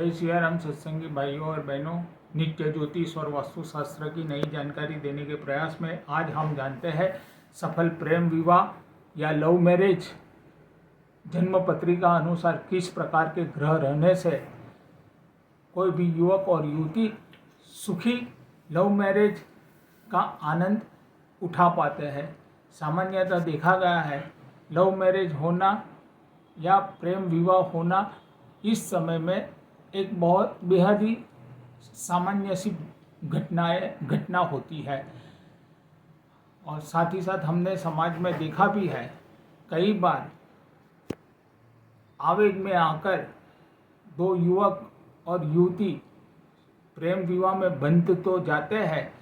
जय सिया राम सत्संगी भाइयों और बहनों, नित्य ज्योतिष और वास्तुशास्त्र की नई जानकारी देने के प्रयास में आज हम जानते हैं सफल प्रेम विवाह या लव मैरिज जन्म पत्रिका अनुसार किस प्रकार के ग्रह रहने से कोई भी युवक और युवती सुखी लव मैरिज का आनंद उठा पाते हैं। सामान्यतः देखा गया है लव मैरिज होना या प्रेम विवाह होना इस समय में एक बहुत बेहद ही सामान्य सी घटना होती है और साथ ही साथ हमने समाज में देखा भी है। कई बार आवेग में आकर दो युवक और युवती प्रेम विवाह में बंध तो जाते हैं,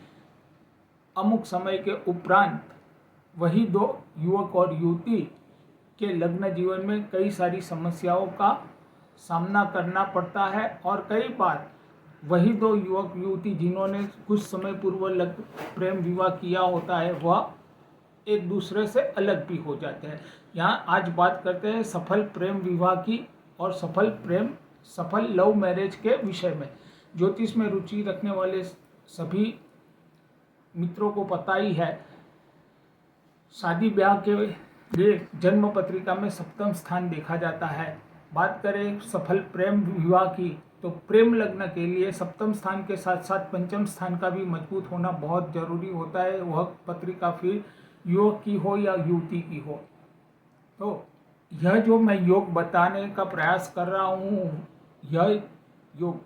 अमुक समय के उपरांत वही दो युवक और युवती के लग्न जीवन में कई सारी समस्याओं का सामना करना पड़ता है और कई बार वही दो युवक युवती जिन्होंने कुछ समय पूर्व प्रेम विवाह किया होता है वह एक दूसरे से अलग भी हो जाते हैं। यहाँ आज बात करते हैं सफल प्रेम विवाह की और सफल लव मैरिज के विषय में। ज्योतिष में रुचि रखने वाले सभी मित्रों को पता ही है, शादी ब्याह के लिए जन्म पत्रिका में सप्तम स्थान देखा जाता है। बात करें सफल प्रेम विवाह की तो प्रेम लग्न के लिए सप्तम स्थान के साथ साथ पंचम स्थान का भी मजबूत होना बहुत जरूरी होता है। वह पत्रिका फिर युवक की हो या युवती की हो। तो यह जो मैं योग बताने का प्रयास कर रहा हूँ, यह योग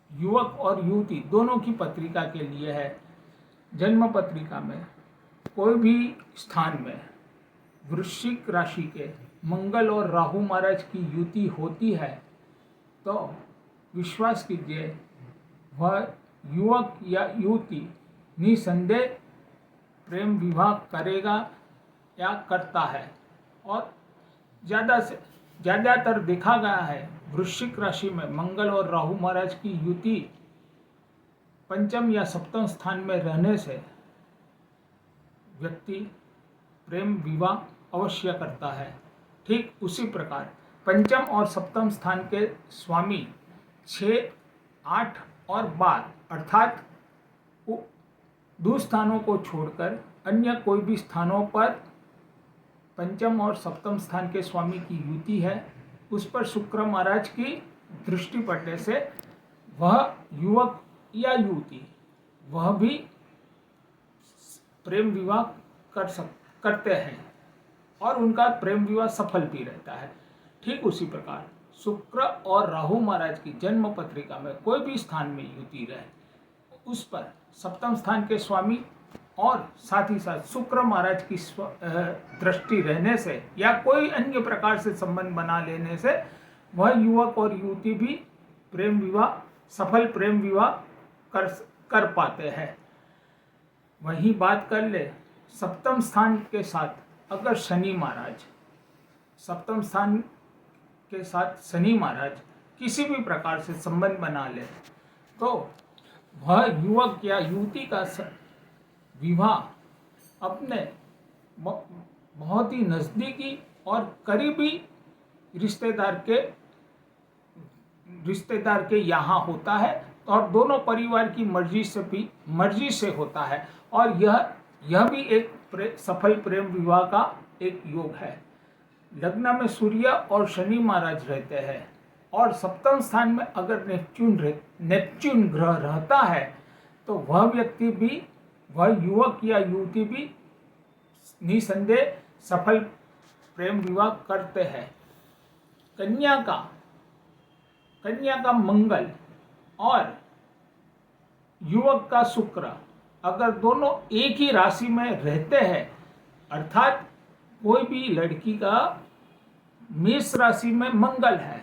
युवक और युवती दोनों की पत्रिका के लिए है। जन्म पत्रिका में कोई भी स्थान में वृश्चिक राशि के मंगल और राहु महाराज की युति होती है तो विश्वास कीजिए वह युवक या युवती निसंदेह प्रेम विवाह करेगा या करता है। और ज़्यादातर देखा गया है वृश्चिक राशि में मंगल और राहु महाराज की युति पंचम या सप्तम स्थान में रहने से व्यक्ति प्रेम विवाह अवश्य करता है। ठीक उसी प्रकार पंचम और सप्तम स्थान के स्वामी 6, 8 और 12 अर्थात दो स्थानों को छोड़कर अन्य कोई भी स्थानों पर पंचम और सप्तम स्थान के स्वामी की युति है, उस पर शुक्र महाराज की दृष्टि पड़ने से वह युवक या युवती वह भी प्रेम विवाह करते हैं और उनका प्रेम विवाह सफल भी रहता है। ठीक उसी प्रकार शुक्र और राहु महाराज की जन्म पत्रिका में कोई भी स्थान में युति रहे, उस पर सप्तम स्थान के स्वामी और साथ ही साथ शुक्र महाराज की दृष्टि रहने से या कोई अन्य प्रकार से संबंध बना लेने से वह युवक और युवती भी सफल प्रेम विवाह कर पाते हैं। वही बात कर ले सप्तम स्थान के साथ अगर सप्तम स्थान के साथ शनि महाराज किसी भी प्रकार से संबंध बना ले तो वह युवक या युवती का विवाह अपने बहुत ही नज़दीकी और करीबी रिश्तेदार के यहाँ होता है और दोनों परिवार की मर्जी से होता है और यह भी एक सफल प्रेम विवाह का एक योग है। लग्न में सूर्य और शनि महाराज रहते हैं और सप्तम स्थान में अगर नेपच्यून ग्रह रहता है तो वह युवक या युवती भी निसंदेह सफल प्रेम विवाह करते हैं। कन्या का मंगल और युवक का शुक्र अगर दोनों एक ही राशि में रहते हैं, अर्थात कोई भी लड़की का मेष राशि में मंगल है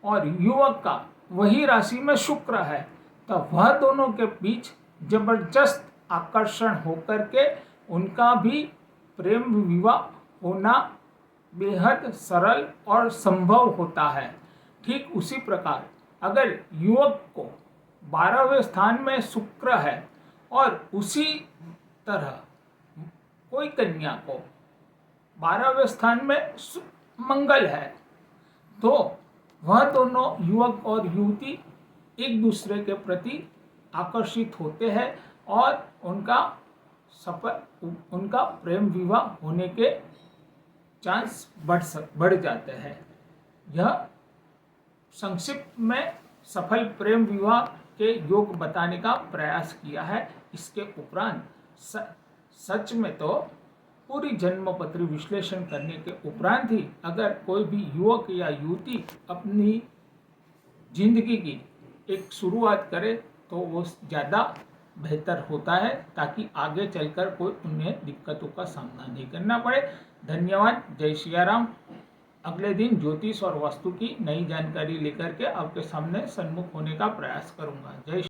और युवक का वही राशि में शुक्र है, तो वह दोनों के बीच जबरदस्त आकर्षण होकर के उनका भी प्रेम विवाह होना बेहद सरल और संभव होता है। ठीक उसी प्रकार अगर युवक को 12वें स्थान में शुक्र है और उसी तरह कोई कन्या को 12वें स्थान में मंगल है तो वह दोनों युवक और युवती एक दूसरे के प्रति आकर्षित होते हैं और उनका प्रेम विवाह होने के चांस बढ़ जाते हैं। यह संक्षिप्त में सफल प्रेम विवाह के योग बताने का प्रयास किया है। इसके उपरांत सच में तो पूरी जन्म पत्री विश्लेषण करने के उपरांत ही अगर कोई भी युवक या युवती अपनी जिंदगी की एक शुरुआत करे तो वो ज़्यादा बेहतर होता है, ताकि आगे चलकर कोई उन्हें दिक्कतों का सामना नहीं करना पड़े। धन्यवाद। जय सिया राम। अगले दिन ज्योतिष और वास्तु की नई जानकारी लेकर के आपके सामने सन्मुख होने का प्रयास करूंगा। जय